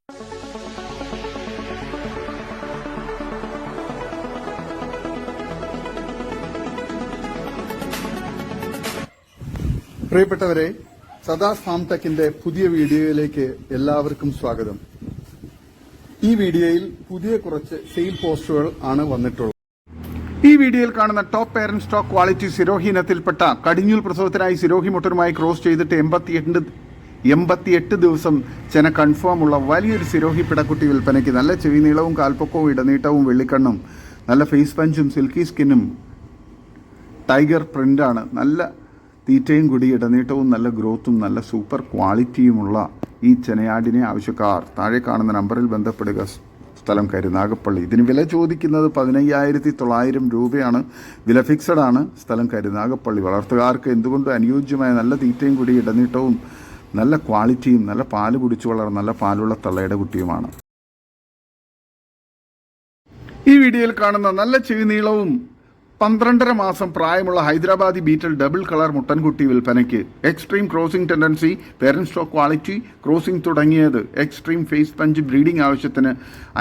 പ്രിയപ്പെട്ടവരെ, സദാസ് ഫാം ടെക്കിന്റെ പുതിയ വീഡിയോയിലേക്ക് എല്ലാവർക്കും സ്വാഗതം. ഈ വീഡിയോയിൽ പുതിയ കുറച്ച് സെയിൽ പോസ്റ്റുകൾ ആണ് വന്നിട്ടുള്ളത്. ഈ വീഡിയോയിൽ കാണുന്ന top parent stock quality Sirohi ഇനത്തിൽപ്പെട്ട കടിഞ്ഞൂൽ പ്രസവത്തിനായി സിരോഹി മുട്ടനുമായി ക്രോസ് ചെയ്തിട്ട് 88 ദിവസം ചെന കൺഫേം ഉള്ള വലിയൊരു സിരോഹി പിടക്കുട്ടി വിൽപ്പനയ്ക്ക്. നല്ല ചെവി നീളവും കാൽപ്പൊക്കവും ഇടനീട്ടവും വെള്ളിക്കണ്ണും നല്ല ഫേസ് പഞ്ചും സിൽക്കി സ്കിന്നും ടൈഗർ പ്രിന്റാണ്. നല്ല തീറ്റയും കൂടി ഇടനീട്ടവും നല്ല ഗ്രോത്തും നല്ല സൂപ്പർ ക്വാളിറ്റിയുമുള്ള ഈ ചെനയാടിനെ ആവശ്യക്കാർ താഴെ കാണുന്ന നമ്പറിൽ ബന്ധപ്പെടുക. സ്ഥലം കരുനാഗപ്പള്ളി. ഇതിന് വില ചോദിക്കുന്നത് 15,900 രൂപയാണ്. വില ഫിക്സഡ് ആണ്. സ്ഥലം കരുനാഗപ്പള്ളി. വളർത്തുകാർക്ക് എന്തുകൊണ്ടും അനുയോജ്യമായ നല്ല തീറ്റയും കൂടി ഇടനീട്ടവും നല്ല ക്വാളിറ്റിയും നല്ല പാല് കുടിച്ചു വളർന്ന നല്ല പാലുള്ള തള്ളയുടെ കുട്ടിയുമാണ്. ഈ വീഡിയോയിൽ കാണുന്ന നല്ല ചെവി നീളവും 12.5 മാസം പ്രായമുള്ള ഹൈദരാബാദി ബീറ്റൽ ഡബിൾ കളർ മുട്ടൻകുട്ടി വിൽപ്പനയ്ക്ക്. Extreme crossing tendency, parent stock quality, crossing തുടങ്ങിയത്, എക്സ്ട്രീം ഫേസ് പഞ്ച്, ബ്രീഡിംഗ് ആവശ്യത്തിന്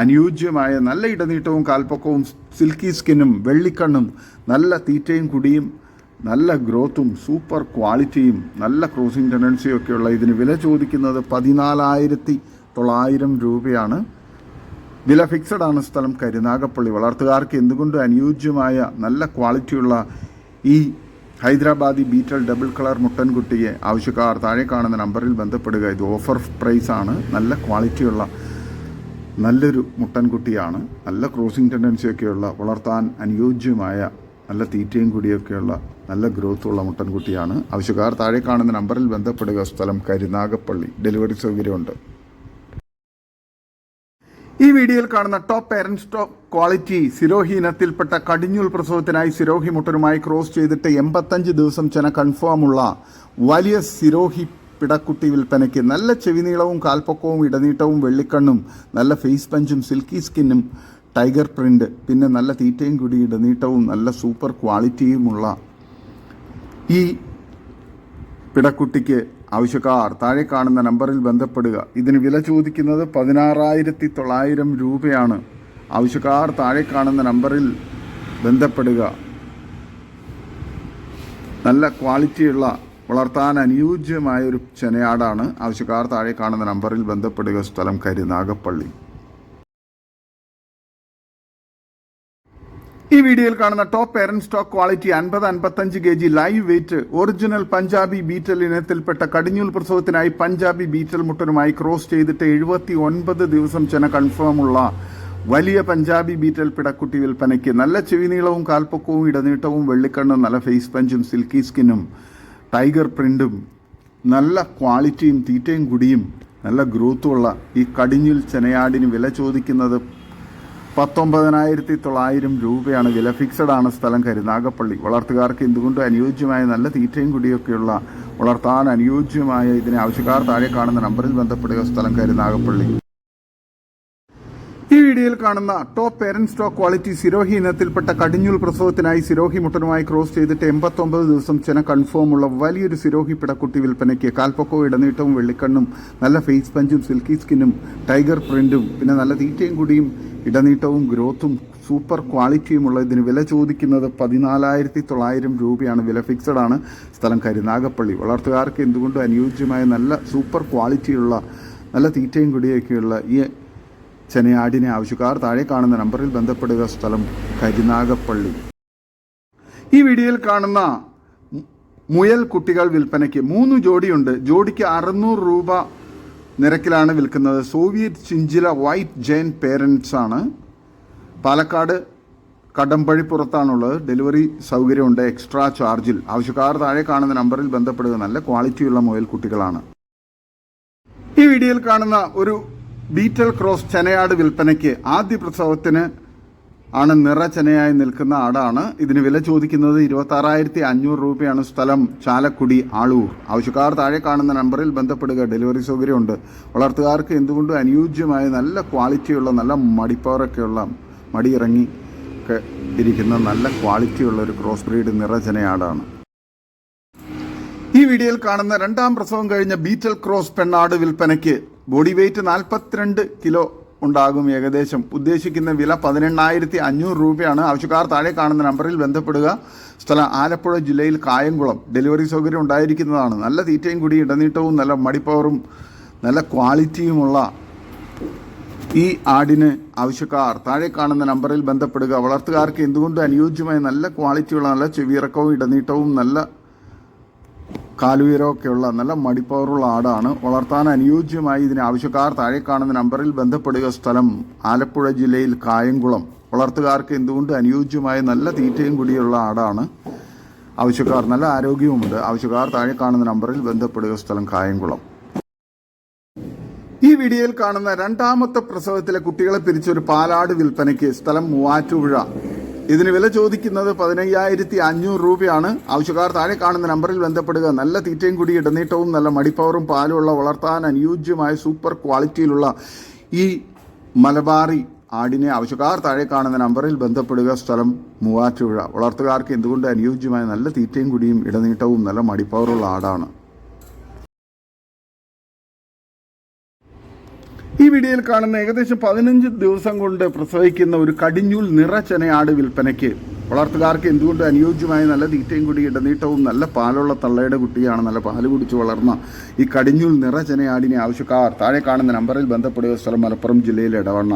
അനുയോജ്യമായ നല്ല ഇടനീട്ടവും കാൽപ്പൊക്കവും സിൽക്കി സ്കിന്നും വെള്ളിക്കണ്ണും നല്ല തീറ്റയും കുടിയും നല്ല ഗ്രോത്തും സൂപ്പർ ക്വാളിറ്റിയും നല്ല ക്രോസിംഗ് ടെൻഡൻസിയും ഒക്കെയുള്ള ഇതിന് വില ചോദിക്കുന്നത് 14,900 രൂപയാണ്. വില ഫിക്സഡ് ആണ്. സ്ഥലം കരുനാഗപ്പള്ളി. വളർത്തുകാർക്ക് എന്തുകൊണ്ടും അനുയോജ്യമായ നല്ല ക്വാളിറ്റിയുള്ള ഈ ഹൈദരാബാദി ബീറ്റൽ ഡബിൾ കളർ മുട്ടൻകുട്ടിയെ ആവശ്യക്കാർ താഴെ കാണുന്ന നമ്പറിൽ ബന്ധപ്പെടുക. ഇത് ഓഫർ പ്രൈസ് ആണ്. നല്ല ക്വാളിറ്റിയുള്ള നല്ലൊരു മുട്ടൻകുട്ടിയാണ്. നല്ല ക്രോസിംഗ് ടെൻഡൻസിയൊക്കെയുള്ള വളർത്താൻ അനുയോജ്യമായ നല്ല തീറ്റയും കൂടിയൊക്കെയുള്ള നല്ല ഗ്രോത്തുള്ള മുട്ടൻകുട്ടിയാണ്. ആവശ്യക്കാർ താഴെ കാണുന്ന നമ്പറിൽ ബന്ധപ്പെടുക. സ്ഥലം കരുനാഗപ്പള്ളി. ഡെലിവറി സൗകര്യമുണ്ട്. ഈ വീഡിയോയിൽ കാണുന്ന top parent stock quality Sirohi ഇനത്തിൽപ്പെട്ട കടിഞ്ഞൂൽ പ്രസവത്തിനായി സിരോഹി മുട്ടനുമായി ക്രോസ് ചെയ്തിട്ട് 85 ദിവസം ചെന കൺഫേം ഉള്ള വലിയ സിരോഹി പിടക്കുട്ടി വിൽപ്പനയ്ക്ക്. നല്ല ചെവിനീളവും കാൽപ്പൊക്കവും ഇടനീട്ടവും വെള്ളിക്കണ്ണും നല്ല ഫേസ് പഞ്ചും സിൽക്കി സ്കിന്നും ടൈഗർ പ്രിന്റ്, പിന്നെ നല്ല തീറ്റയും കൂടി ഇടനീട്ടവും നല്ല സൂപ്പർ ക്വാളിറ്റിയുമുള്ള ഈ പിടക്കുട്ടിക്ക് ആവശ്യക്കാർ താഴെ കാണുന്ന നമ്പറിൽ ബന്ധപ്പെടുക. ഇതിന് വില ചോദിക്കുന്നത് 16,900 രൂപയാണ്. ആവശ്യക്കാർ താഴെ കാണുന്ന നമ്പറിൽ ബന്ധപ്പെടുക. നല്ല ക്വാളിറ്റിയുള്ള വളർത്താൻ അനുയോജ്യമായ ഒരു ചെനയാടാണ്. ആവശ്യക്കാർ താഴെ കാണുന്ന നമ്പറിൽ ബന്ധപ്പെടുക. സ്ഥലം കരുനാഗപ്പള്ളി. ഈ വീഡിയോയിൽ കാണുന്ന top parent stock quality 50-55 kg live weight original Punjabi Beetal ഇനത്തിൽപ്പെട്ട കടിഞ്ഞൂൽ പ്രസവത്തിനായി പഞ്ചാബി ബീറ്റൽ മുട്ടനുമായി ക്രോസ് ചെയ്തിട്ട് 79 ദിവസം ചെന കൺഫേമുള്ള വലിയ പഞ്ചാബി ബീറ്റൽ പിടക്കുട്ടി വിൽപ്പനയ്ക്ക്. നല്ല ചെവിനീളവും കാൽപ്പൊക്കവും ഇടനീട്ടവും വെള്ളിക്കണ്ണും നല്ല ഫേസ് പഞ്ചും സിൽക്കി സ്കിന്നും ടൈഗർ പ്രിന്റും നല്ല ക്വാളിറ്റിയും തീറ്റയും കുടിയും നല്ല ഗ്രോത്തുമുള്ള ഈ കടിഞ്ഞൂൽ ചെനയാടിന് വില ചോദിക്കുന്നത് 19,900 രൂപയാണ്. വില ഫിക്സഡ് ആണ്. സ്ഥലം കരുനാഗപ്പള്ളി. വളർത്തുകാർക്ക് എന്തുകൊണ്ടും അനുയോജ്യമായ നല്ല തീറ്റയും കുടിയൊക്കെയുള്ള വളർത്താൻ അനുയോജ്യമായ ഇതിനെ ആവശ്യക്കാർ താഴെ കാണുന്ന നമ്പറിൽ ബന്ധപ്പെടുക. സ്ഥലം കരുനാഗപ്പള്ളി. ഈ വീഡിയോയിൽ കാണുന്ന top parent stock quality Sirohi ഇനത്തിൽപ്പെട്ട കടിഞ്ഞൂൽ പ്രസവത്തിനായി സിരോഹി മുട്ടനുമായി ക്രോസ് ചെയ്തിട്ട് 89 ദിവസം ചെന കൺഫേം ഉള്ള വലിയൊരു സിരോഹി പിടക്കുട്ടി വിൽപ്പനയ്ക്ക്. കാൽപ്പൊക്കവും ഇടനീട്ടവും വെള്ളിക്കണ്ണും നല്ല ഫേസ് പഞ്ചും സിൽക്കി സ്കിന്നും ടൈഗർ പ്രിന്റും പിന്നെ നല്ല തീറ്റയും കൂടിയും ഇടനീട്ടവും ഗ്രോത്തും സൂപ്പർ ക്വാളിറ്റിയുമുള്ള ഇതിന് വില ചോദിക്കുന്നത് 14,900 രൂപയാണ്. വില ഫിക്സഡ് ആണ്. സ്ഥലം കരുനാഗപ്പള്ളി. വളർത്തുകാർക്ക് എന്തുകൊണ്ടും അനുയോജ്യമായ നല്ല സൂപ്പർ ക്വാളിറ്റിയുള്ള നല്ല തീറ്റയും കൂടിയൊക്കെയുള്ള ഈ ചെനയാടിനെ ആവശ്യക്കാർ താഴെ കാണുന്ന നമ്പറിൽ ബന്ധപ്പെടുക. സ്ഥലം കരുനാഗപ്പള്ളി. ഈ വീഡിയോയിൽ കാണുന്ന മുയൽ കുട്ടികൾ വിൽപ്പനയ്ക്ക് 3 ജോഡിയുണ്ട്. ജോഡിക്ക് 600 രൂപ നിരക്കിലാണ് വിൽക്കുന്നത്. Soviet chinchilla white giant parents ആണ്. പാലക്കാട് കടമ്പഴിപ്പുറത്താണുള്ളത്. ഡെലിവറി സൗകര്യമുണ്ട് എക്സ്ട്രാ ചാർജിൽ. ആവശ്യക്കാർ താഴെ കാണുന്ന നമ്പറിൽ ബന്ധപ്പെടുക. നല്ല ക്വാളിറ്റിയുള്ള മുയൽ കുട്ടികളാണ്. ഈ വീഡിയോയിൽ കാണുന്ന ഒരു ബീറ്റൽ ക്രോസ് ചെനയാട് വിൽപ്പനയ്ക്ക്. ആദ്യ പ്രസവത്തിന് ആണ് നിറച്ചെനയായി നിൽക്കുന്ന ആടാണ്. ഇതിന് വില ചോദിക്കുന്നത് 26,500 രൂപയാണ്. സ്ഥലം ചാലക്കുടി, ആളൂർ. ആവശ്യക്കാർ താഴെ കാണുന്ന നമ്പറിൽ ബന്ധപ്പെടുക. ഡെലിവറി സൗകര്യമുണ്ട്. വളർത്തുകാർക്ക് എന്തുകൊണ്ടും അനുയോജ്യമായ നല്ല ക്വാളിറ്റിയുള്ള നല്ല മടിപ്പവറൊക്കെയുള്ള മടിയിറങ്ങി ഇരിക്കുന്ന നല്ല ക്വാളിറ്റിയുള്ള ഒരു ക്രോസ് ബ്രീഡ് നിറചെനയാടാണ്. ഈ വീഡിയോയിൽ കാണുന്ന രണ്ടാം പ്രസവം കഴിഞ്ഞ ബീറ്റൽ ക്രോസ് പെണ്ണാട് വിൽപ്പനയ്ക്ക്. ബോഡി വെയ്റ്റ് 42 കിലോ ഉണ്ടാകും ഏകദേശം. ഉദ്ദേശിക്കുന്ന വില 18,500 രൂപയാണ്. ആവശ്യക്കാർ താഴെ കാണുന്ന നമ്പറിൽ ബന്ധപ്പെടുക. സ്ഥലം ആലപ്പുഴ ജില്ലയിൽ കായംകുളം. ഡെലിവറി സൗകര്യം ഉണ്ടായിരിക്കുന്നതാണ്. നല്ല തീറ്റയും കൂടി ഇടനീട്ടവും നല്ല മടിപ്പവറും നല്ല ക്വാളിറ്റിയുമുള്ള ഈ ആടിന് ആവശ്യക്കാർ താഴെ കാണുന്ന നമ്പറിൽ ബന്ധപ്പെടുക. വളർത്തുകാർക്ക് എന്തുകൊണ്ട് അനുയോജ്യമായ നല്ല ക്വാളിറ്റിയുള്ള നല്ല ചെവിയിറക്കവും ഇടനീട്ടവും നല്ല കാലുയരമൊക്കെയുള്ള നല്ല മടിപ്പവറുള്ള ആടാണ്. വളർത്താൻ അനുയോജ്യമായി ഇതിന് ആവശ്യക്കാർ താഴെ കാണുന്ന നമ്പറിൽ ബന്ധപ്പെടുക. സ്ഥലം ആലപ്പുഴ ജില്ലയിൽ കായംകുളം. വളർത്തുകാർക്ക് എന്തുകൊണ്ട് അനുയോജ്യമായ നല്ല തീറ്റയും കൂടിയുള്ള ആടാണ് ആവശ്യക്കാർ. നല്ല ആരോഗ്യവുമുണ്ട്. ആവശ്യക്കാർ താഴെ കാണുന്ന നമ്പറിൽ ബന്ധപ്പെടുക. സ്ഥലം കായംകുളം. ഈ വീഡിയോയിൽ കാണുന്ന രണ്ടാമത്തെ പ്രസവത്തിലെ കുട്ടികളെ പിരിച്ചൊരു പാലാട് വിൽപ്പനയ്ക്ക്. സ്ഥലം മൂവാറ്റുപുഴ. ഇതിന് വില ചോദിക്കുന്നത് 15,500 രൂപയാണ്. ആവശ്യക്കാർ താഴെ കാണുന്ന നമ്പറിൽ ബന്ധപ്പെടുക. നല്ല തീറ്റയും കൂടി ഇടനീട്ടവും നല്ല മടിപ്പവറും പാലുമുള്ള വളർത്താൻ അനുയോജ്യമായ സൂപ്പർ ക്വാളിറ്റിയിലുള്ള ഈ മലബാറി ആടിനെ ആവശ്യക്കാർ താഴെ കാണുന്ന നമ്പറിൽ ബന്ധപ്പെടുക. സ്ഥലം മൂവാറ്റുപുഴ. വളർത്തുകാർക്ക് എന്തുകൊണ്ട് അനുയോജ്യമായ നല്ല തീറ്റയും കൂടിയും ഇടനീട്ടവും നല്ല മടിപ്പവറുള്ള ആടാണ്. ഈ വീഡിയോയിൽ കാണുന്ന ഏകദേശം 15 ദിവസം കൊണ്ട് പ്രസവിക്കുന്ന ഒരു കടിഞ്ഞൂൽ നിറച്ചെനയാട് വിൽപ്പനയ്ക്ക്. വളർത്തുകാർക്ക് എന്തുകൊണ്ട് അനുയോജ്യമായ നല്ല തീറ്റയും കൂടി ഇടനീട്ടവും നല്ല പാലുള്ള തള്ളയുടെ കുട്ടിയാണ്. നല്ല പാല് കുടിച്ച് വളർന്ന ഈ കടിഞ്ഞൂൽ നിറച്ചെനയാടിനെ ആവശ്യക്കാർ താഴെ കാണുന്ന നമ്പറിൽ ബന്ധപ്പെടുക. സ്ഥലം മലപ്പുറം ജില്ലയിലെ ഇടവണ്ണ.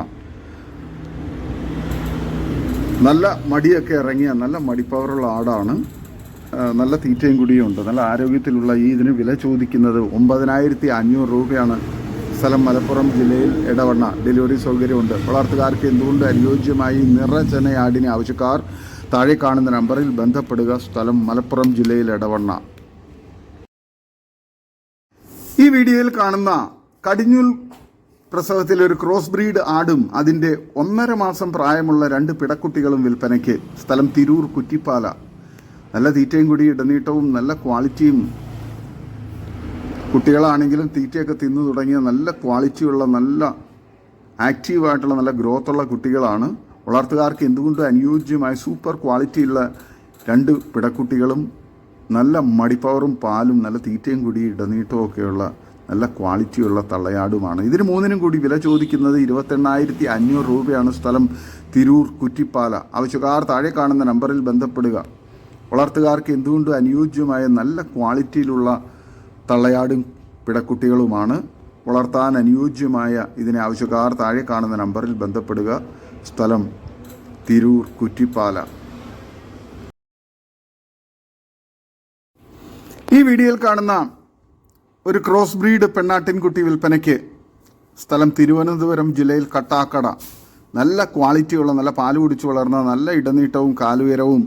നല്ല മടിയൊക്കെ ഇറങ്ങിയ നല്ല മടിപ്പവറുള്ള ആടാണ്. നല്ല തീറ്റയും കൂടിയും ഉണ്ട്. നല്ല ആരോഗ്യത്തിലുള്ള ഈ ഇതിന് വില ചോദിക്കുന്നത് 9,500 രൂപയാണ്. സ്ഥലം മലപ്പുറം ജില്ലയിൽ ഇടവണ്ണ. ഡെലിവറി സൗകര്യമുണ്ട്. വളർത്തുകാർക്ക് എന്തുകൊണ്ട് അനുയോജ്യമായി നിറച്ചെനയാടിനെ ആവശ്യക്കാർ താഴെ കാണുന്ന നമ്പറിൽ ബന്ധപ്പെടുക. സ്ഥലം മലപ്പുറം ജില്ലയിൽ ഇടവണ്ണ. ഈ വീഡിയോയിൽ കാണുന്ന കടിഞ്ഞൂൽ പ്രസവത്തിൽ ഒരു ക്രോസ് ബ്രീഡ് ആടും അതിൻ്റെ 1.5 മാസം പ്രായമുള്ള 2 പിടക്കുട്ടികളും വിൽപ്പനയ്ക്ക്. സ്ഥലം തിരൂർ കുറ്റിപ്പാല. നല്ല തീറ്റയും കൂടി ഇടനീട്ടവും നല്ല ക്വാളിറ്റിയും. കുട്ടികളാണെങ്കിലും തീറ്റയൊക്കെ തിന്നു തുടങ്ങിയ നല്ല ക്വാളിറ്റിയുള്ള നല്ല ആക്റ്റീവായിട്ടുള്ള നല്ല ഗ്രോത്തുള്ള കുട്ടികളാണ്. വളർത്തുകാർക്ക് എന്തുകൊണ്ട് അനുയോജ്യമായ സൂപ്പർ ക്വാളിറ്റിയുള്ള 2 പിടക്കുട്ടികളും നല്ല മടിപ്പവറും പാലും നല്ല തീറ്റയും കൂടി ഇടനീട്ടവും ഒക്കെയുള്ള നല്ല ക്വാളിറ്റിയുള്ള തള്ളയാടുമാണ്. ഇതിന് 3നും കൂടി വില ചോദിക്കുന്നത് 28,500 രൂപയാണ്. സ്ഥലം തിരൂർ കുറ്റിപ്പാല. ആവശ്യക്കാർ താഴെ കാണുന്ന നമ്പറിൽ ബന്ധപ്പെടുക. വളർത്തുകാർക്ക് എന്തുകൊണ്ട് അനുയോജ്യമായ നല്ല ക്വാളിറ്റിയിലുള്ള തള്ളയാടും പിടക്കുട്ടികളുമാണ്. വളർത്താൻ അനുയോജ്യമായ ഇതിനെ ആവശ്യക്കാർ താഴെ കാണുന്ന നമ്പറിൽ ബന്ധപ്പെടുക. സ്ഥലം തിരൂർ കുറ്റിപ്പാല. ഈ വീഡിയോയിൽ കാണുന്ന ഒരു ക്രോസ് ബ്രീഡ് പെണ്ണാട്ടിൻകുട്ടി വിൽപ്പനയ്ക്ക്. സ്ഥലം തിരുവനന്തപുരം ജില്ലയിൽ കട്ടാക്കട. നല്ല ക്വാളിറ്റിയുള്ള നല്ല പാല് കുടിച്ച് വളർന്ന നല്ല ഇടനീട്ടവും കാലുയരവും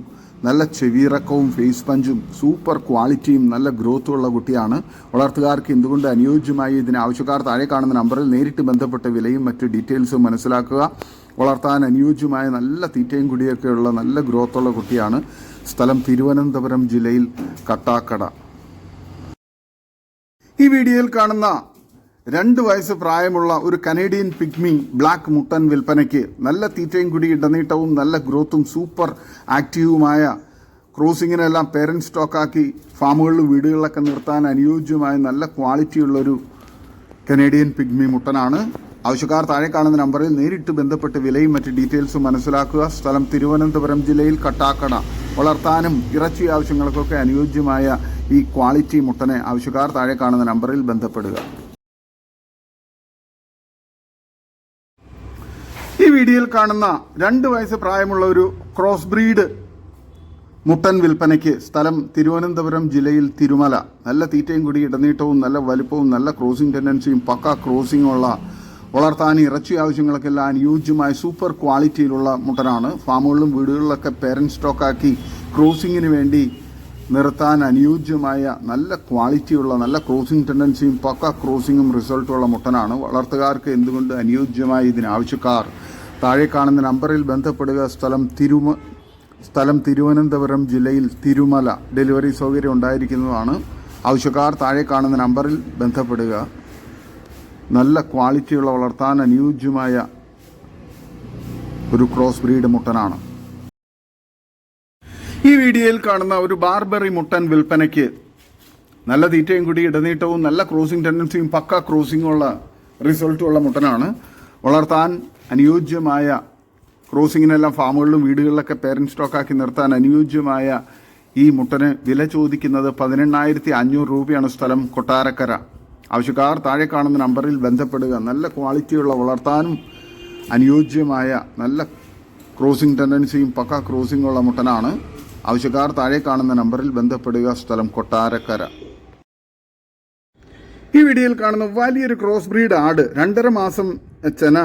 നല്ല ചെവിയിറക്കവും ഫേസ് പഞ്ചും സൂപ്പർ ക്വാളിറ്റിയും നല്ല ഗ്രോത്തുള്ള കുട്ടിയാണ്. വളർത്തുകാർക്ക് എന്തുകൊണ്ട് അനുയോജ്യമായി ഇതിന് ആവശ്യക്കാർ താഴെ കാണുന്ന നമ്പറിൽ നേരിട്ട് ബന്ധപ്പെട്ട വിലയും മറ്റ് ഡീറ്റെയിൽസും മനസ്സിലാക്കുക. വളർത്താൻ അനുയോജ്യമായ നല്ല തീറ്റയും കുടിയൊക്കെയുള്ള നല്ല ഗ്രോത്തുള്ള കുട്ടിയാണ്. സ്ഥലം തിരുവനന്തപുരം ജില്ലയിൽ കട്ടാക്കട. ഈ വീഡിയോയിൽ കാണുന്ന 2 വയസ്സ് പ്രായമുള്ള ഒരു കനേഡിയൻ പിഗ്മി ബ്ലാക്ക് മുട്ടൻ വിൽപ്പനയ്ക്ക്. നല്ല തീറ്റയും കൂടി ഇടനീട്ടവും നല്ല ഗ്രോത്തും സൂപ്പർ ആക്റ്റീവുമായ ക്രോസിങ്ങിനെല്ലാം പേരൻറ് സ്റ്റോക്കാക്കി ഫാമുകളിലും വീടുകളിലൊക്കെ നിർത്താൻ അനുയോജ്യമായ നല്ല ക്വാളിറ്റിയുള്ളൊരു കനേഡിയൻ പിഗ്മി മുട്ടനാണ്. ആവശ്യക്കാർ താഴെ കാണുന്ന നമ്പറിൽ നേരിട്ട് ബന്ധപ്പെട്ട് വിലയും മറ്റ് ഡീറ്റെയിൽസും മനസ്സിലാക്കുക. സ്ഥലം തിരുവനന്തപുരം ജില്ലയിൽ കട്ടാക്കട. വളർത്താനും ഇറച്ചി ആവശ്യങ്ങൾക്കൊക്കെ അനുയോജ്യമായ ഈ ക്വാളിറ്റി മുട്ടനെ ആവശ്യക്കാർ താഴെ കാണുന്ന നമ്പറിൽ ബന്ധപ്പെടുക. ഈ വീഡിയോയിൽ കാണുന്ന 2 വയസ്സ് പ്രായമുള്ള ഒരു ക്രോസ് ബ്രീഡ് മുട്ടൻ വിൽപ്പനയ്ക്ക്. സ്ഥലം തിരുവനന്തപുരം ജില്ലയിൽ തിരുമല. നല്ല തീറ്റയും കൂടി ഇടനീട്ടവും നല്ല വലുപ്പവും നല്ല ക്രോസിംഗ് ടെൻഡൻസിയും പക്ക ക്രോസിങ്ങുള്ള വളർത്താൻ ഇറച്ചി ആവശ്യങ്ങൾക്കെല്ലാം അനുയോജ്യമായ സൂപ്പർ ക്വാളിറ്റിയിലുള്ള മുട്ടനാണ്. ഫാമുകളിലും വീടുകളിലൊക്കെ പേരൻറ് സ്റ്റോക്കാക്കി ക്രോസിങ്ങിന് വേണ്ടി നിർത്താൻ അനുയോജ്യമായ നല്ല ക്വാളിറ്റിയുള്ള നല്ല ക്രോസിംഗ് ടെൻഡൻസിയും പക്ക ക്രോസിങ്ങും റിസൾട്ടുള്ള മുട്ടനാണ്. വളർത്തുകാർക്ക് എന്തുകൊണ്ട് അനുയോജ്യമായി ഇതിന് ആവശ്യക്കാർ താഴെ കാണുന്ന നമ്പറിൽ ബന്ധപ്പെടുക. സ്ഥലം തിരുവനന്തപുരം ജില്ലയിൽ തിരുമല. ഡെലിവറി സൗകര്യം ഉണ്ടായിരിക്കുന്നതാണ്. ആവശ്യക്കാർ താഴെ കാണുന്ന നമ്പറിൽ ബന്ധപ്പെടുക. നല്ല ക്വാളിറ്റിയുള്ള വളർത്താൻ അനുയോജ്യമായ ഒരു ക്രോസ് ബ്രീഡ് മുട്ടനാണ്. ഈ വീഡിയോയിൽ കാണുന്ന ഒരു ബാർബറി മുട്ടൻ വിൽപ്പനയ്ക്ക്. നല്ല തീറ്റയും കൂടി ഇടനീട്ടവും നല്ല ക്രോസിംഗ് ടെൻഡൻസിയും പക്ക ക്രോസിങ്ങുള്ള റിസൾട്ടുള്ള മുട്ടനാണ്. വളർത്താൻ അനുയോജ്യമായ, ക്രോസിങ്ങിനെല്ലാം ഫാമുകളിലും വീടുകളിലൊക്കെ പേരന്റ് സ്റ്റോക്കാക്കി നിർത്താൻ അനുയോജ്യമായ ഈ മുട്ടന് വില ചോദിക്കുന്നത് 18,500 രൂപയാണ്. സ്ഥലം കൊട്ടാരക്കര. ആവശ്യക്കാർ താഴെ കാണുന്ന നമ്പറിൽ ബന്ധപ്പെടുക. നല്ല ക്വാളിറ്റിയുള്ള, വളർത്താനും അനുയോജ്യമായ, നല്ല ക്രോസിംഗ് ടെൻഡൻസിയും പക്ക ക്രോസിംഗുള്ള മുട്ടനാണ്. ആവശ്യക്കാർ താഴെ കാണുന്ന നമ്പറിൽ ബന്ധപ്പെടുക. സ്ഥലം കൊട്ടാരക്കര. ഈ വീഡിയോയിൽ കാണുന്ന വലിയൊരു ക്രോസ് ബ്രീഡ് ആട്, 2.5 മാസം ചെന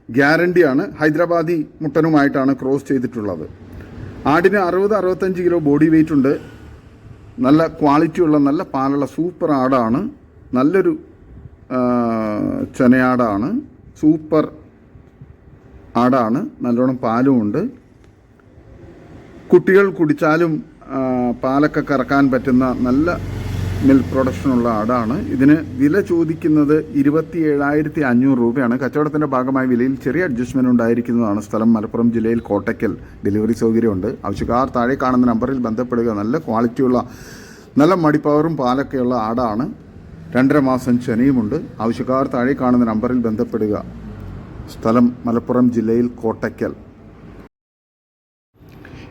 ഗ്യാരണ്ടിയാണ്. ഹൈദരാബാദി മുട്ടനുമായിട്ടാണ് ക്രോസ് ചെയ്തിട്ടുള്ളത്. ആടിന് 60-65 കിലോ ബോഡി വെയിറ്റ് ഉണ്ട്. നല്ല ക്വാളിറ്റിയുള്ള, നല്ല പാലുള്ള സൂപ്പർ ആടാണ്. നല്ലൊരു ചെനയാടാണ്. സൂപ്പർ ആടാണ്. നല്ലോണം പാലുമുണ്ട്. കുട്ടികൾ കുടിച്ചാലും പാലൊക്കെ കറക്കാൻ പറ്റുന്ന നല്ല മിൽക്ക് പ്രൊഡക്ഷനുള്ള ആടാണ്. ഇതിന് വില ചോദിക്കുന്നത് 27,500 രൂപയാണ്. കച്ചവടത്തിൻ്റെ ഭാഗമായ വിലയിൽ ചെറിയ അഡ്ജസ്റ്റ്മെൻറ്റ് ഉണ്ടായിരിക്കുന്നതാണ്. സ്ഥലം മലപ്പുറം ജില്ലയിൽ കോട്ടയ്ക്കൽ. ഡെലിവറി സൗകര്യമുണ്ട്. ആവശ്യക്കാർ താഴെ കാണുന്ന നമ്പറിൽ ബന്ധപ്പെടുക. നല്ല ക്വാളിറ്റിയുള്ള, നല്ല മടിപ്പവറും പാലൊക്കെയുള്ള ആടാണ്. 2.5 മാസം ചെനയുമുണ്ട്. ആവശ്യക്കാർ താഴെ കാണുന്ന നമ്പറിൽ ബന്ധപ്പെടുക. സ്ഥലം മലപ്പുറം ജില്ലയിൽ കോട്ടയ്ക്കൽ.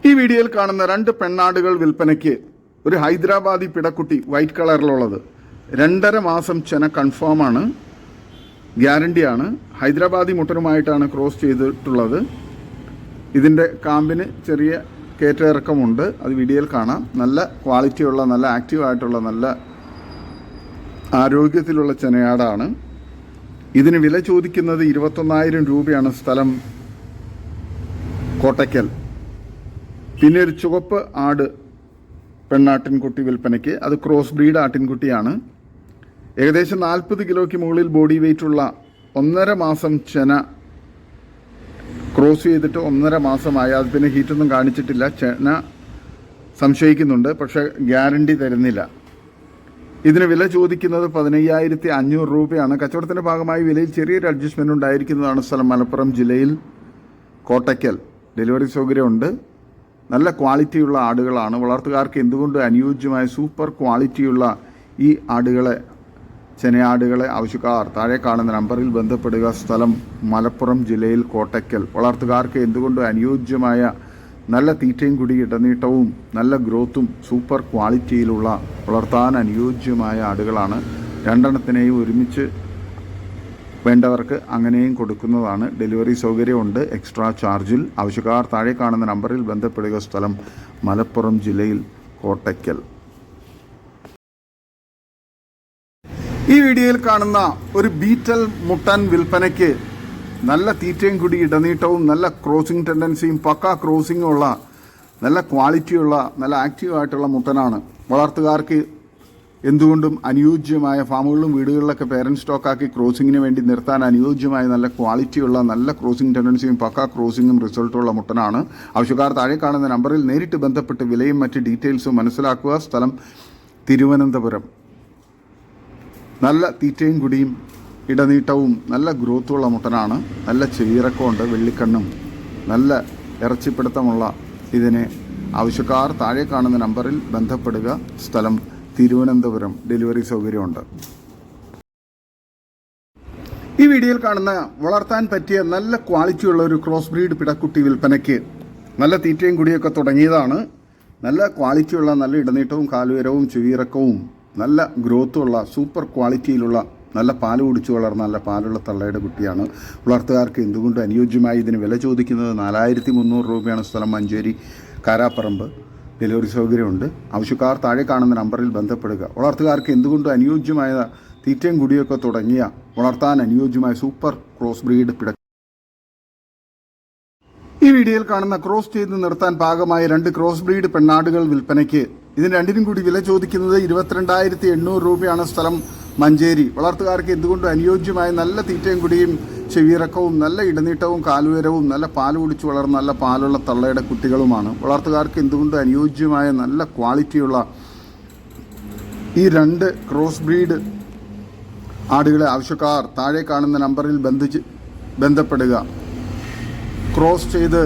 ഈ വീഡിയോയിൽ കാണുന്ന 2 പെണ്ണാടുകൾ വിൽപ്പനയ്ക്ക്. ഒരു ഹൈദരാബാദി പിടക്കുട്ടി, വൈറ്റ് കളറിലുള്ളത്. 2.5 മാസം ചെന കൺഫേമാണ്, ഗ്യാരണ്ടിയാണ്. ഹൈദരാബാദി മുട്ടനുമായിട്ടാണ് ക്രോസ് ചെയ്തിട്ടുള്ളത്. ഇതിൻ്റെ കാമ്പിന് ചെറിയ കയറ്റയിറക്കമുണ്ട്. അത് വീഡിയോയിൽ കാണാം. നല്ല ക്വാളിറ്റിയുള്ള, നല്ല ആക്റ്റീവായിട്ടുള്ള, നല്ല ആരോഗ്യത്തിലുള്ള ചെനയാടാണ്. ഇതിന് വില ചോദിക്കുന്നത് 21,000 രൂപയാണ്. സ്ഥലം കോട്ടയ്ക്കൽ. പിന്നെ ഒരു ചുവപ്പ് ആട് പെണ്ണാട്ടിൻകുട്ടി വിൽപ്പനയ്ക്ക്. അത് ക്രോസ് ബ്രീഡ് ആട്ടിൻകുട്ടിയാണ്. ഏകദേശം 40 കിലോയ്ക്ക് മുകളിൽ ബോഡി വെയിറ്റുള്ള, 1.5 മാസം ചെന ക്രോസ് ചെയ്തിട്ട് 1.5 മാസമായി. അത് പിന്നെ ഹീറ്റൊന്നും കാണിച്ചിട്ടില്ല. ചെന സംശയിക്കുന്നുണ്ട്, പക്ഷേ ഗ്യാരണ്ടി തരുന്നില്ല. ഇതിന് വില ചോദിക്കുന്നത് 15,500 രൂപയാണ്. കച്ചവടത്തിൻ്റെ ഭാഗമായി വിലയിൽ ചെറിയൊരു അഡ്ജസ്റ്റ്മെൻറ്റ് ഉണ്ടായിരിക്കുന്നതാണ്. സ്ഥലം മലപ്പുറം ജില്ലയിൽ കോട്ടയ്ക്കൽ. ഡെലിവറി സൗകര്യമുണ്ട്. നല്ല ക്വാളിറ്റിയുള്ള ആടുകളാണ്. വളർത്തുകാർക്ക് എന്തുകൊണ്ട് അനുയോജ്യമായ സൂപ്പർ ക്വാളിറ്റിയുള്ള ഈ ആടുകളെ, ചെനയാടുകളെ ആവശ്യക്കാർ താഴെ കാണുന്ന നമ്പറിൽ ബന്ധപ്പെടുക. സ്ഥലം മലപ്പുറം ജില്ലയിൽ കോട്ടയ്ക്കൽ. വളർത്തുകാർക്ക് എന്തുകൊണ്ട് അനുയോജ്യമായ, നല്ല തീറ്റയും കുടി ഇടനീട്ടവും നല്ല ഗ്രോത്തും സൂപ്പർ ക്വാളിറ്റിയിലുള്ള, വളർത്താൻ അനുയോജ്യമായ ആടുകളാണ്. 2 ഒരുമിച്ച് വേണ്ടവർക്ക് അങ്ങനെയും കൊടുക്കുന്നതാണ്. ഡെലിവറി സൗകര്യമുണ്ട് എക്സ്ട്രാ ചാർജിൽ. ആവശ്യക്കാർ താഴെ കാണുന്ന നമ്പറിൽ ബന്ധപ്പെടുക. സ്ഥലം മലപ്പുറം ജില്ലയിൽ കോട്ടയ്ക്കൽ. ഈ വീഡിയോയിൽ കാണുന്ന ഒരു ബീറ്റൽ മുട്ടൻ വിൽപ്പനയ്ക്ക്. നല്ല തീറ്റയും കുടി ഇടനീട്ടവും നല്ല ക്രോസിംഗ് ടെൻഡൻസിയും പക്ക ക്രോസിങ്ങുള്ള, നല്ല ക്വാളിറ്റിയുള്ള, നല്ല ആക്റ്റീവായിട്ടുള്ള മുട്ടനാണ്. വളർത്തുകാർക്ക് എന്തുകൊണ്ടും അനുയോജ്യമായ, ഫാമുകളിലും വീടുകളിലൊക്കെ പേരന്റ് സ്റ്റോക്കാക്കി ക്രോസിങ്ങിന് വേണ്ടി നിർത്താൻ അനുയോജ്യമായ, നല്ല ക്വാളിറ്റിയുള്ള, നല്ല ക്രോസിംഗ് ടെൻഡൻസിയും പക്ക ക്രോസിങ്ങും റിസൾട്ടുള്ള മുട്ടനാണ്. ആവശ്യക്കാർ താഴെ കാണുന്ന നമ്പറിൽ നേരിട്ട് ബന്ധപ്പെട്ട് വിലയും മറ്റ് ഡീറ്റെയിൽസും മനസ്സിലാക്കുക. സ്ഥലം തിരുവനന്തപുരം. നല്ല തീറ്റയും കുടിയും ഇടനീട്ടവും നല്ല ഗ്രോത്തുള്ള മുട്ടനാണ്. നല്ല ചെവിയിറക്കമുണ്ട്, വെള്ളിക്കണ്ണും നല്ല ഇറച്ചിപ്പിടുത്തമുള്ള ഇതിനെ ആവശ്യക്കാർ താഴെ കാണുന്ന നമ്പറിൽ ബന്ധപ്പെടുക. സ്ഥലം തിരുവനന്തപുരം. ഡെലിവറി സൗകര്യമുണ്ട്. ഈ വീഡിയോയിൽ കാണുന്ന വളർത്താൻ പറ്റിയ നല്ല ക്വാളിറ്റിയുള്ള ഒരു ക്രോസ് ബ്രീഡ് പിടക്കുട്ടി വിൽപ്പനയ്ക്ക്. നല്ല തീറ്റയും കുടിയൊക്കെ തുടങ്ങിയതാണ്. നല്ല ക്വാളിറ്റിയുള്ള, നല്ല ഇടനീട്ടവും കാലുയരവും ചെവിയിറക്കവും നല്ല ഗ്രോത്തുള്ള, സൂപ്പർ ക്വാളിറ്റിയിലുള്ള, നല്ല പാല് കുടിച്ചു വളർന്ന, നല്ല പാലുള്ള തള്ളയുടെ കുട്ടിയാണ്. വളർത്തുകാർക്ക് എന്തുകൊണ്ട് അനുയോജ്യമായി. ഇതിന് വില ചോദിക്കുന്നത് 4,300 രൂപയാണ്. സ്ഥലം മഞ്ചേരി കാരാപ്പറമ്പ്. ഡെലിവറി സൗകര്യമുണ്ട്. ആവശ്യക്കാർ താഴെ കാണുന്ന നമ്പറിൽ ബന്ധപ്പെടുക. വളർത്തുകാർക്ക് എന്തുകൊണ്ട് അനുയോജ്യമായ, തീറ്റയും കുടിയൊക്കെ തുടങ്ങിയ, വളർത്താൻ അനുയോജ്യമായ സൂപ്പർ ക്രോസ് ബ്രീഡ് പിട. ഈ വീഡിയോയിൽ കാണുന്ന ക്രോസ് ചെയ്ത് നിർത്താൻ പാകമായ 2 ക്രോസ് ബ്രീഡ് പെണ്ണാടുകൾ വിൽപ്പനയ്ക്ക്. ഇതിന് രണ്ടിനും കൂടി വില ചോദിക്കുന്നത് 22,800 രൂപയാണ്. സ്ഥലം മഞ്ചേരി. വളർത്തുകാർക്ക് എന്തുകൊണ്ട് അനുയോജ്യമായ, നല്ല തീറ്റയും കുടിയും ചെവിയിറക്കവും നല്ല ഇടനീട്ടവും കാലുയരവും നല്ല പാല് കുടിച്ചു വളർന്ന, നല്ല പാലുള്ള തള്ളയുടെ കുട്ടികളുമാണ്. വളർത്തുകാർക്ക് എന്തുകൊണ്ട് അനുയോജ്യമായ, നല്ല ക്വാളിറ്റിയുള്ള ഈ 2 ക്രോസ് ബ്രീഡ് ആടുകളെ ആവശ്യക്കാർ താഴെ കാണുന്ന നമ്പറിൽ ബന്ധപ്പെടുക. ക്രോസ് ചെയ്ത്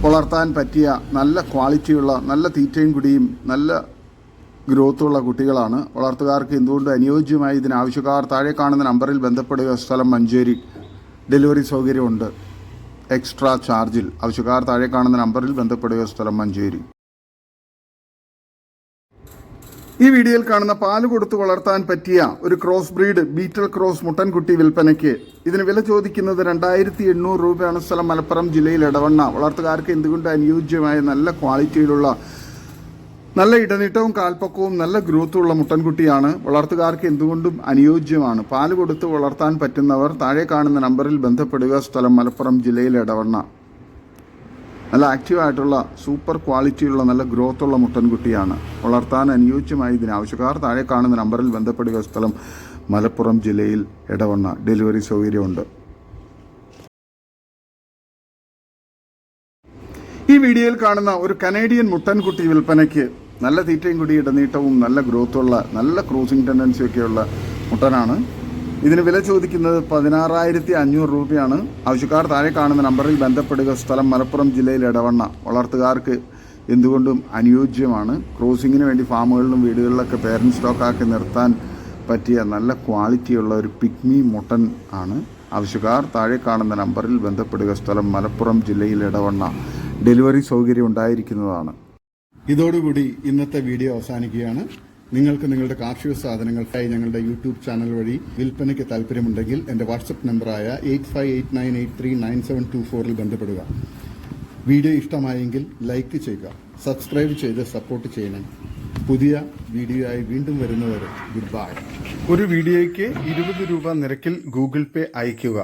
വളർത്താൻ പറ്റിയ, നല്ല ക്വാളിറ്റിയുള്ള, നല്ല തീറ്റയും കുടിയും നല്ല ഗ്രോത്തുള്ള കുട്ടികളാണ്. വളർത്തുകാർക്ക് എന്തുകൊണ്ട് അനുയോജ്യമായി ഇതിനാവശ്യക്കാർ താഴെ കാണുന്ന നമ്പറിൽ ബന്ധപ്പെടുക. സ്ഥലം മഞ്ചേരി. ഡെലിവറി സൗകര്യമുണ്ട് എക്സ്ട്രാ ചാർജിൽ. ആവശ്യക്കാർ താഴെ കാണുന്ന നമ്പറിൽ ബന്ധപ്പെടുക. സ്ഥലം മഞ്ചേരി. ഈ വീഡിയോയിൽ കാണുന്ന പാല് കൊടുത്ത് വളർത്താൻ പറ്റിയ ഒരു ക്രോസ് ബ്രീഡ് ബീറ്റൽ ക്രോസ് മുട്ടൻകുട്ടി വിൽപ്പനയ്ക്ക്. ഇതിന് വില ചോദിക്കുന്നത് 2800 രൂപയാണ്. സ്ഥലം മലപ്പുറം ജില്ലയിൽ എടവണ്ണ. വളർത്തുകാർക്ക് എന്തുകൊണ്ട് അനുയോജ്യമായ നല്ല ക്വാളിറ്റിയിലുള്ള നല്ല ഇടനീട്ടവും കാൽപ്പക്കവും നല്ല ഗ്രോത്തുള്ള മുട്ടൻകുട്ടിയാണ്. വളർത്തുകാർക്ക് എന്തുകൊണ്ടും അനുയോജ്യമാണ്. പാല് കൊടുത്ത് വളർത്താൻ പറ്റുന്നവർ താഴെ കാണുന്ന നമ്പറിൽ ബന്ധപ്പെടുക. സ്ഥലം മലപ്പുറം ജില്ലയിൽ എടവണ്ണ. നല്ല ആക്റ്റീവായിട്ടുള്ള സൂപ്പർ ക്വാളിറ്റിയുള്ള നല്ല ഗ്രോത്തുള്ള മുട്ടൻകുട്ടിയാണ്. വളർത്താൻ അനുയോജ്യമായി ഇതിനാവശ്യക്കാർ താഴെ കാണുന്ന നമ്പറിൽ ബന്ധപ്പെടുക. സ്ഥലം മലപ്പുറം ജില്ലയിൽ എടവണ്ണ. ഡെലിവറി സൗകര്യമുണ്ട്. ഈ വീഡിയോയിൽ കാണുന്ന ഒരു കനേഡിയൻ മുട്ടൻകുട്ടി വിൽപ്പനയ്ക്ക്. നല്ല തീറ്റയും കൂടി ഇടനീട്ടവും നല്ല ഗ്രോത്തുള്ള നല്ല ക്രൂസിംഗ് ടെൻഡൻസിയൊക്കെയുള്ള മുട്ടനാണ്. ഇതിന് വില ചോദിക്കുന്നത് 16,500 രൂപയാണ്. ആവശ്യക്കാർ താഴെ കാണുന്ന നമ്പറിൽ ബന്ധപ്പെടുക. സ്ഥലം മലപ്പുറം ജില്ലയിൽ എടവണ്ണ. വളർത്തുകാർക്ക് എന്തുകൊണ്ടും അനുയോജ്യമാണ്. ക്രോസിങ്ങിന് വേണ്ടി ഫാമുകളിലും വീടുകളിലൊക്കെ പേരൻറ് സ്റ്റോക്കാക്കി നിർത്താൻ പറ്റിയ നല്ല ക്വാളിറ്റിയുള്ള ഒരു പിഗ്മി മുട്ടൻ ആണ്. ആവശ്യക്കാർ താഴെ കാണുന്ന നമ്പറിൽ ബന്ധപ്പെടുക. സ്ഥലം മലപ്പുറം ജില്ലയിൽ എടവണ്ണ. ഡെലിവറി സൗകര്യം ഉണ്ടായിരിക്കുന്നതാണ്. ഇതോടുകൂടി ഇന്നത്തെ വീഡിയോ അവസാനിക്കുകയാണ്. നിങ്ങൾക്ക് നിങ്ങളുടെ കാർഷിക സാധനങ്ങൾക്കായി ഞങ്ങളുടെ യൂട്യൂബ് ചാനൽ വഴി വിൽപ്പനയ്ക്ക് താല്പര്യമുണ്ടെങ്കിൽ എൻ്റെ വാട്സപ്പ് നമ്പറായ 8589839724 ബന്ധപ്പെടുക. വീഡിയോ ഇഷ്ടമായെങ്കിൽ ലൈക്ക് ചെയ്യുക, സബ്സ്ക്രൈബ് ചെയ്ത് സപ്പോർട്ട് ചെയ്യണം. പുതിയ വീഡിയോ ആയി വീണ്ടും വരുന്നവരെ ഗുഡ് ബൈ. ഒരു വീഡിയോയ്ക്ക് 20 രൂപ നിരക്കിൽ ഗൂഗിൾ പേ അയയ്ക്കുക.